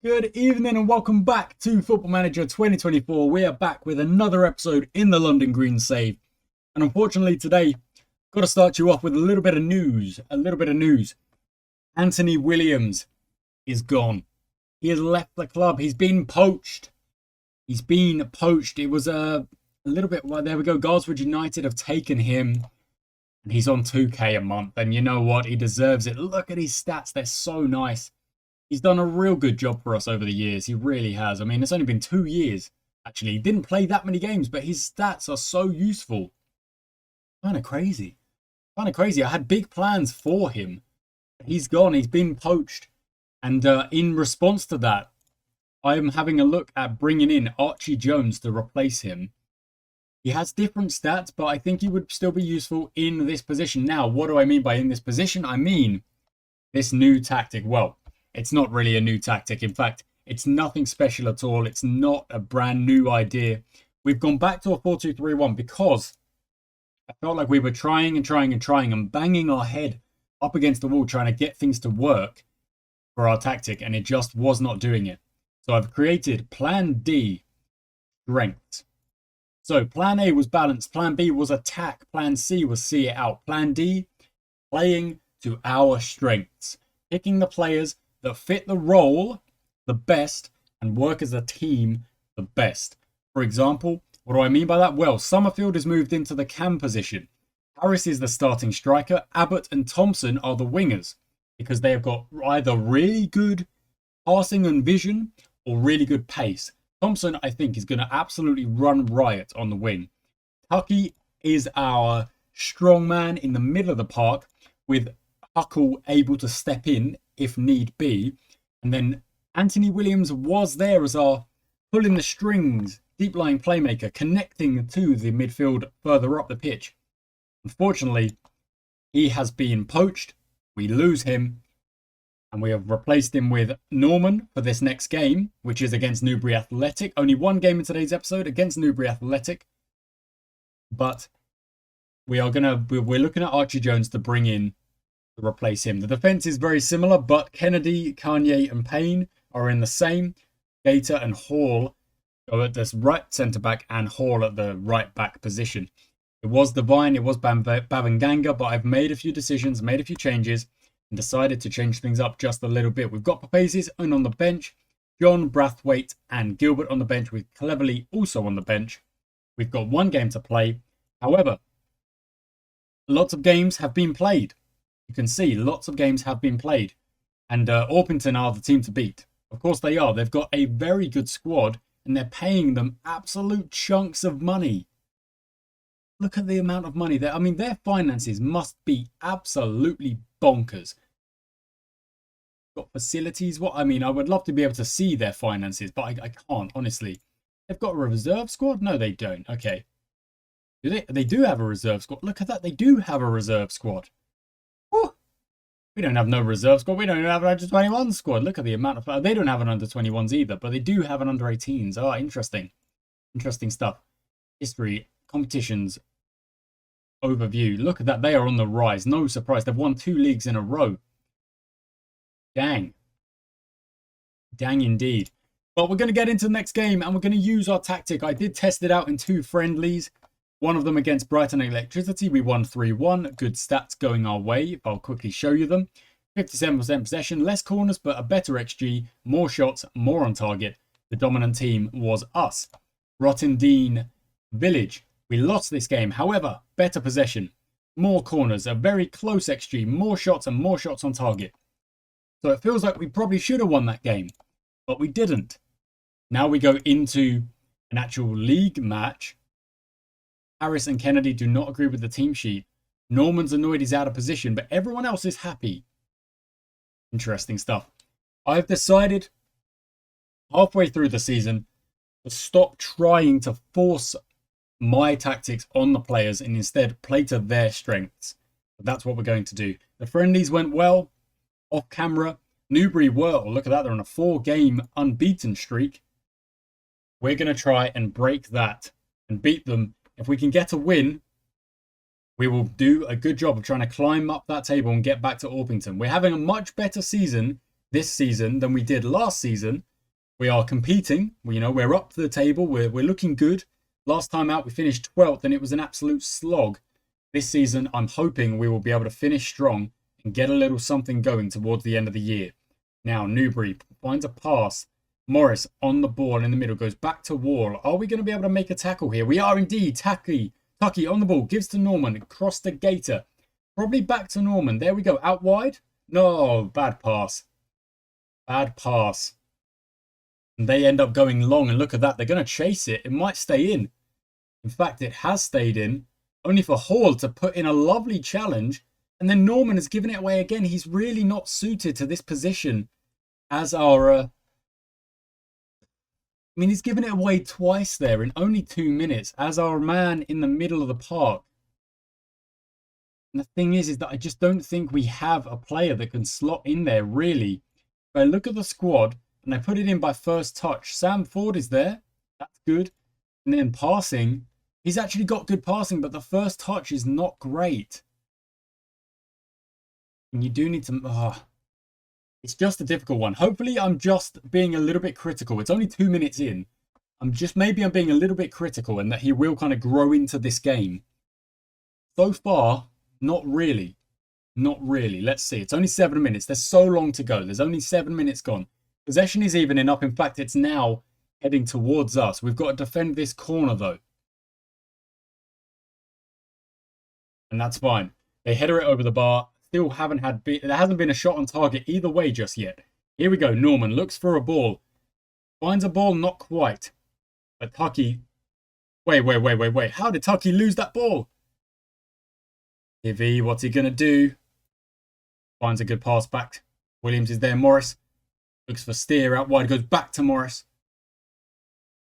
Good evening and welcome back to Football Manager 2024. We are back with another episode in the London Green Save. And unfortunately today, got to start you off with a little bit of news. Anthony Williams is gone. He has left the club. He's been poached. It was a little bit, well, there we go. Gosford United have taken him. And he's on 2k a month. And you know what? He deserves it. Look at his stats. They're so nice. He's done a real good job for us over the years. He really has. I mean, it's only been 2 years. Actually, he didn't play that many games, but his stats are so useful. Kind of crazy. I had big plans for him. He's gone. He's been poached. And in response to that, I'm having a look at bringing in Archie Jones to replace him. He has different stats, but I think he would still be useful in this position. Now, what do I mean by in this position? I mean this new tactic. Well, it's not really a new tactic. In fact, it's nothing special at all. It's not a brand new idea. We've gone back to a 4-2-3-1 because I felt like we were trying and banging our head up against the wall trying to get things to work for our tactic, and it just was not doing it. So I've created Plan D, strength. So Plan A was balance, Plan B was attack, Plan C was see it out, Plan D, playing to our strengths, picking the players that fit the role the best and work as a team the best. For example, what do I mean by that? Well, Summerfield has moved into the cam position. Harris is the starting striker. Abbott and Thompson are the wingers because they have got either really good passing and vision or really good pace. Thompson, I think, is going to absolutely run riot on the wing. Tucky is our strong man in the middle of the park with Huckle able to step in if need be. And then Anthony Williams was there as our pulling the strings, deep-lying playmaker, connecting to the midfield further up the pitch. Unfortunately, he has been poached. We lose him. And we have replaced him with Norman for this next game, which is against Newbury Athletic. Only one game in today's episode against Newbury Athletic. But we're looking at Archie Jones to bring in to replace him. The defense is very similar, but Kennedy, Kanye, and Payne are in the same. Gator and Hall go at this right centre-back and Hall at the right-back position. It was Devine, it was Bavanganga, but I've made a few decisions, made a few changes, and decided to change things up just a little bit. We've got Papazi's on the bench, John, Brathwaite, and Gilbert on the bench, with Cleverly also on the bench. We've got one game to play. However, lots of games have been played. You can see lots of games have been played. And Orpington are the team to beat. Of course they are. They've got a very good squad, and they're paying them absolute chunks of money. Look at the amount of money there. I mean, their finances must be absolutely bonkers. Got facilities. What I mean, I would love to be able to see their finances, but I can't, honestly. They've got a reserve squad? No, they don't. Okay. Do they? They do have a reserve squad. Look at that. They do have a reserve squad. Whew. We don't have no reserve squad. We don't have an under-21 squad. Look at the amount of... They don't have an under-21s either, but they do have an under-18s. Oh, interesting. Interesting stuff. History, competitions, overview. Look at that. They are on the rise. No surprise. They've won 2 leagues in a row. Dang. Dang indeed. But we're going to get into the next game and we're going to use our tactic. I did test it out in 2 friendlies. One of them against Brighton Electricity. We won 3-1. Good stats going our way. I'll quickly show you them. 57% possession. Less corners, but a better XG. More shots. More on target. The dominant team was us. Rottingdean Village. We lost this game. However, better possession. More corners. A very close XG. More shots and more shots on target. So it feels like we probably should have won that game. But we didn't. Now we go into an actual league match. Harris and Kennedy do not agree with the team sheet. Norman's annoyed he's out of position, but everyone else is happy. Interesting stuff. I've decided halfway through the season to stop trying to force my tactics on the players and instead play to their strengths. But that's what we're going to do. The friendlies went well. Off camera. Newbury were, look at that, they're on a 4-game unbeaten streak. We're going to try and break that and beat them. If we can get a win, we will do a good job of trying to climb up that table and get back to Orpington. We're having a much better season this season than we did last season, We are competing. We're up to the table. We're looking good. Last time out, we finished 12th, and it was an absolute slog. This season, I'm hoping we will be able to finish strong and get a little something going towards the end of the year. Now, Newbury finds a pass. Morris on the ball in the middle, goes back to Wall. Are we going to be able to make a tackle here? We are indeed. Tucky on the ball, gives to Norman, across the Gator. Probably back to Norman. There we go. Out wide? No, bad pass. Bad pass. And they end up going long, and look at that. They're going to chase it. It might stay in. In fact, it has stayed in, only for Hall to put in a lovely challenge. And then Norman has given it away again. He's really not suited to this position as our... he's given it away twice there in only 2 minutes as our man in the middle of the park. And the thing is that I just don't think we have a player that can slot in there, really. If I look at the squad and I put it in by first touch, Sam Ford is there. That's good. And then passing, he's actually got good passing, but the first touch is not great. And you do need to... it's just a difficult one. Hopefully, I'm just being a little bit critical. It's only 2 minutes in. Maybe I'm being a little bit critical and that he will kind of grow into this game. So far, not really. Not really. Let's see. It's only 7 minutes. There's so long to go. There's only 7 minutes gone. Possession is evening up. In fact, it's now heading towards us. We've got to defend this corner, though. And that's fine. They header it over the bar. Still there hasn't been a shot on target either way just yet. Here we go. Norman looks for a ball. Finds a ball, not quite. But Tucky... Wait. How did Tucky lose that ball? Ivy, what's he going to do? Finds a good pass back. Williams is there. Morris looks for Steer out wide. Goes back to Morris.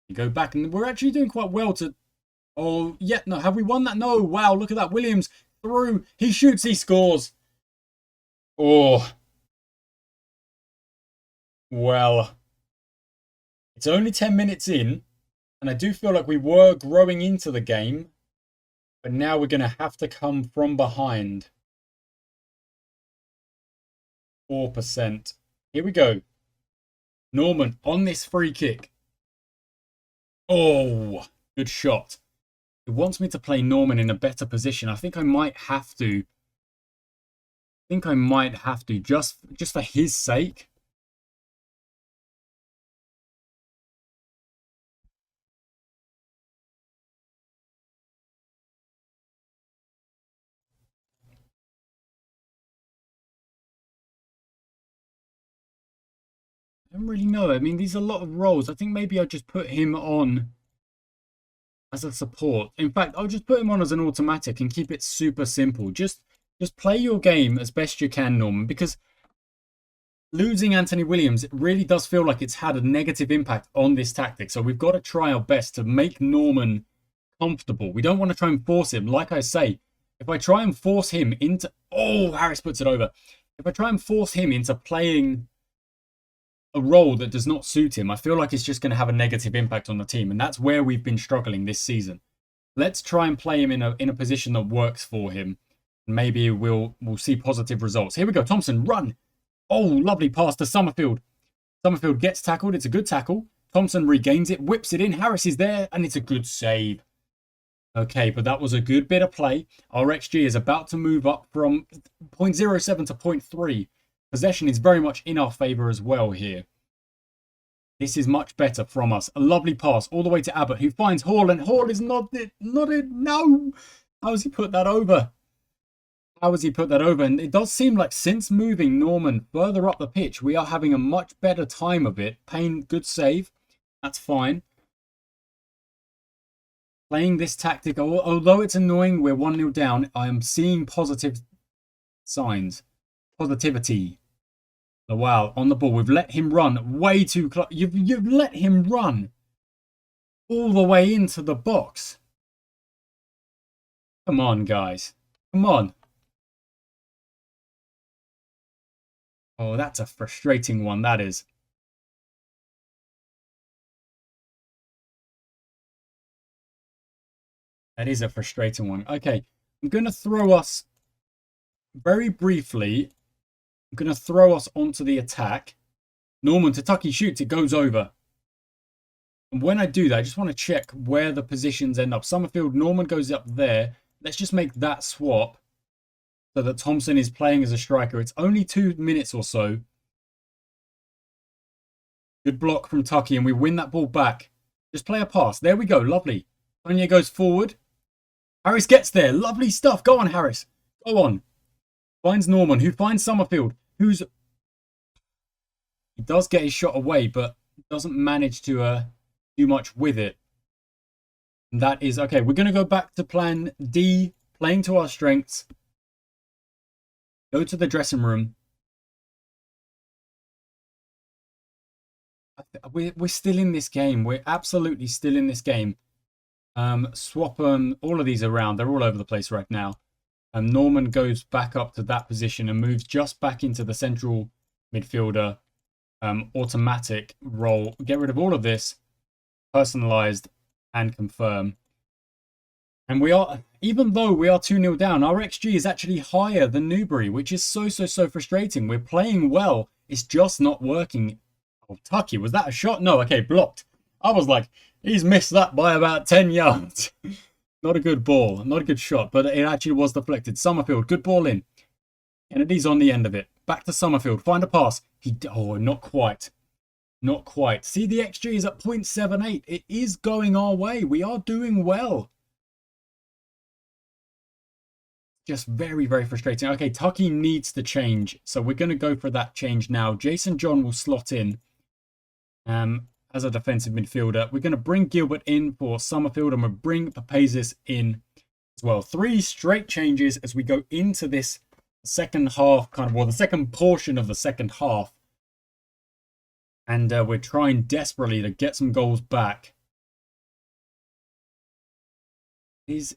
You go back, and we're actually doing quite well to... Oh, yeah, no. Have we won that? No. Wow, look at that. Williams through. He shoots, he scores. Oh. Well. It's only 10 minutes in, and I do feel like we were growing into the game, but now we're going to have to come from behind. 4%. Here we go. Norman on this free kick. Oh, good shot. It wants me to play Norman in a better position. I think I might have to. Just for his sake. I don't really know. I mean, these are a lot of roles. I think maybe I'll just put him on as a support. In fact, I'll just put him on as an automatic and keep it super simple. Just play your game as best you can, Norman, because losing Anthony Williams, it really does feel like it's had a negative impact on this tactic. So we've got to try our best to make Norman comfortable. We don't want to try and force him. Like I say, if I try and force him into... Oh, Harris puts it over. If I try and force him into playing a role that does not suit him, I feel like it's just going to have a negative impact on the team. And that's where we've been struggling this season. Let's try and play him in a position that works for him. Maybe we'll see positive results. Here we go. Thompson, run. Oh, lovely pass to Summerfield. Summerfield gets tackled. It's a good tackle. Thompson regains it, whips it in. Harris is there, and it's a good save. Okay, but that was a good bit of play. Our XG is about to move up from 0.07 to 0.3. Possession is very much in our favour as well here. This is much better from us. A lovely pass all the way to Abbott, who finds Hall, and Hall is not it. No! How has he put that over? And it does seem like since moving Norman further up the pitch, we are having a much better time of it. Payne, good save. That's fine. Playing this tactic, although it's annoying, we're 1-0 down. I am seeing positive signs. Positivity. Oh, wow, on the ball. We've let him run way too close. You've let him run all the way into the box. Come on, guys. Come on. Oh, that's a frustrating one, that is. That is a frustrating one. Okay, I'm going to throw us, very briefly, I'm going to throw us onto the attack. Norman, Tucky shoots, it goes over. And when I do that, I just want to check where the positions end up. Summerfield, Norman goes up there. Let's just make that swap so that Thompson is playing as a striker. It's only 2 minutes or so. Good block from Tucky, and we win that ball back. Just play a pass. There we go. Lovely. Kanye goes forward. Harris gets there. Lovely stuff. Go on, Harris. Go on. Finds Norman, who finds Summerfield, who's... He does get his shot away, but doesn't manage to do much with it. And that is... Okay, we're going to go back to plan D, playing to our strengths. Go to the dressing room. We're still in this game. We're absolutely still in this game. Swap all of these around. They're all over the place right now. Norman goes back up to that position and moves just back into the central midfielder automatic role. Get rid of all of this. Personalized and confirm. And we are, even though we are 2-0 down, our XG is actually higher than Newbury, which is so frustrating. We're playing well. It's just not working. Oh, Tucky, was that a shot? No, okay, blocked. I was like, he's missed that by about 10 yards. Not a good ball, not a good shot, but it actually was deflected. Summerfield, good ball in. Kennedy's on the end of it. Back to Summerfield, find a pass. Oh, not quite. Not quite. See, the XG is at 0.78. It is going our way. We are doing well. Just very frustrating. Okay, Tucky needs to change, so we're going to go for that change now. Jason John will slot in as a defensive midfielder. We're going to bring Gilbert in for Summerfield, and we'll bring Papazis in as well. 3 straight changes as we go into this second half, the second portion of the second half. And we're trying desperately to get some goals back. It's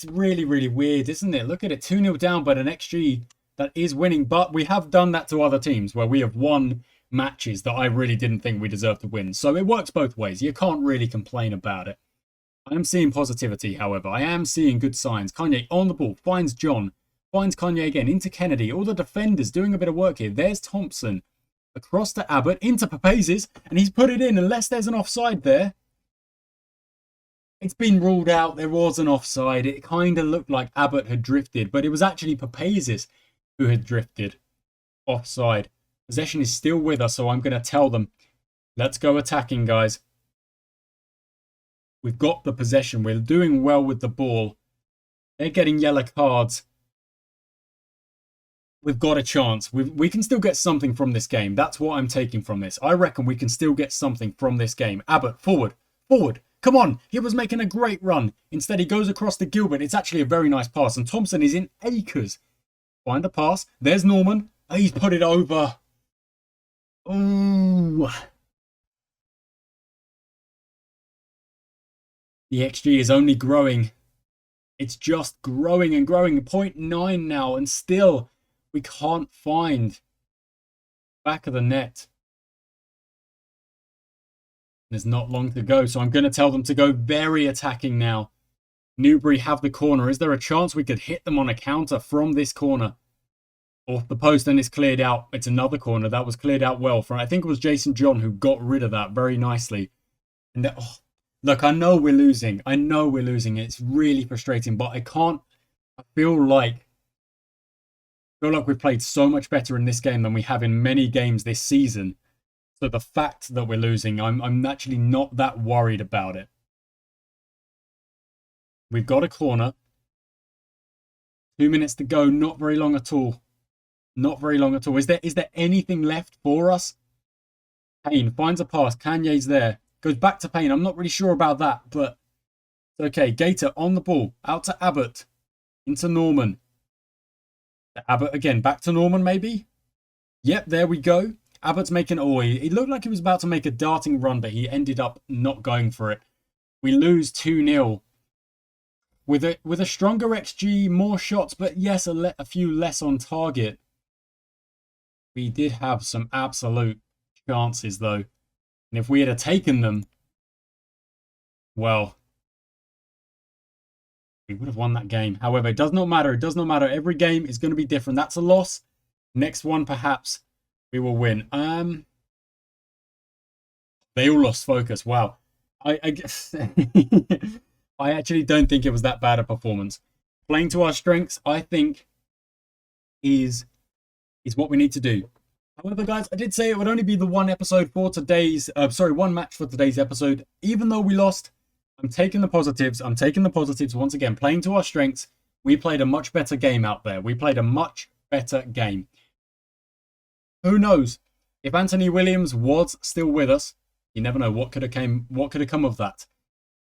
really weird, isn't it? Look at it, 2-0 down, but an XG that is winning. But we have done that to other teams where we have won matches that I really didn't think we deserved to win. So it works both ways. You can't really complain about it. I am seeing positivity, however. I am seeing good signs. Kanye on the ball, finds John, finds Kanye again, into Kennedy. All the defenders doing a bit of work here. There's Thompson. Across to Abbott, into Papazis, and he's put it in unless there's an offside there. It's been ruled out. There was an offside. It kind of looked like Abbott had drifted, but it was actually Papazis who had drifted offside. Possession is still with us, so I'm going to tell them, let's go attacking, guys. We've got the possession. We're doing well with the ball. They're getting yellow cards. We've got a chance. We can still get something from this game. That's what I'm taking from this. I reckon we can still get something from this game. Abbott, forward. Come on. He was making a great run. Instead, he goes across to Gilbert. It's actually a very nice pass. And Thompson is in acres. Find a pass. There's Norman. He's put it over. Ooh. The XG is only growing. It's just growing and growing. 0.9 now. And still, we can't find back of the net. There's not long to go, so I'm going to tell them to go very attacking now. Newbury have the corner. Is there a chance we could hit them on a counter from this corner? Off the post, and it's cleared out. It's another corner. That was cleared out well. I think it was Jason John who got rid of that very nicely. And look, I know we're losing. It's really frustrating, but I feel like we've played so much better in this game than we have in many games this season. So the fact that we're losing, I'm actually not that worried about it. We've got a corner. 2 minutes to go. Not very long at all. Is there anything left for us? Payne finds a pass. Kanye's there. Goes back to Payne. I'm not really sure about that, but it's okay. Gator on the ball. Out to Abbott. Into Norman. Abbott again. Back to Norman, maybe? Yep, there we go. Abbott's making... He looked like he was about to make a darting run, but he ended up not going for it. We lose 2-0. With a stronger XG, more shots, but yes, a few less on target. We did have some absolute chances, though. And if we had taken them, well, we would have won that game. However, it does not matter. Every game is going to be different. That's a loss. Next one, perhaps, we will win. They all lost focus. Wow. I guess I actually don't think it was that bad a performance. Playing to our strengths, I think, is what we need to do. However, guys, I did say it would only be the one episode for today's, one match for today's episode. Even though we lost, I'm taking the positives. I'm taking the positives once again. Playing to our strengths, we played a much better game out there. We played a much better game. Who knows? If Anthony Williams was still with us, you never know what could have come of that.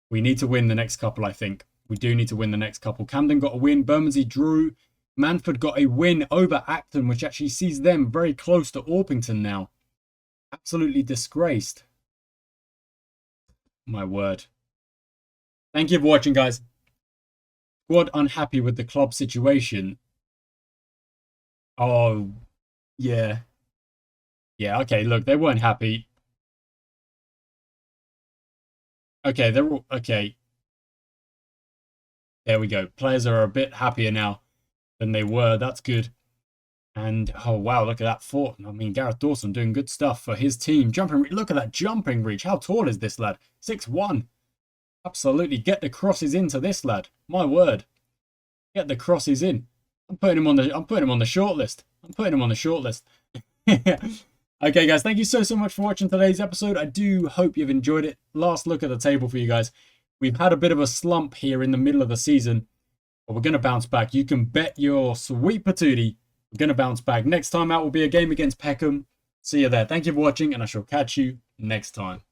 We need to win the next couple, I think. We do need to win the next couple. Camden got a win. Bermondsey drew. Manford got a win over Acton, which actually sees them very close to Orpington now. Absolutely disgraced. My word. Thank you for watching, guys. Squad unhappy with the club situation. Oh, yeah. Yeah, okay, look, they weren't happy. Okay, they're all... Okay. There we go. Players are a bit happier now than they were. That's good. And, oh, wow, look at that fort. I mean, Gareth Dawson doing good stuff for his team. Look at that jumping reach. How tall is this lad? 6'1". Absolutely. Get the crosses into this lad. My word. Get the crosses in. I'm putting him on the short list. Okay, guys, thank you so much for watching today's episode. I do hope you've enjoyed it. Last look at the table for you guys. We've had a bit of a slump here in the middle of the season, but we're going to bounce back. You can bet your sweet patootie we're going to bounce back. Next time out will be a game against Peckham. See you there. Thank you for watching, and I shall catch you next time.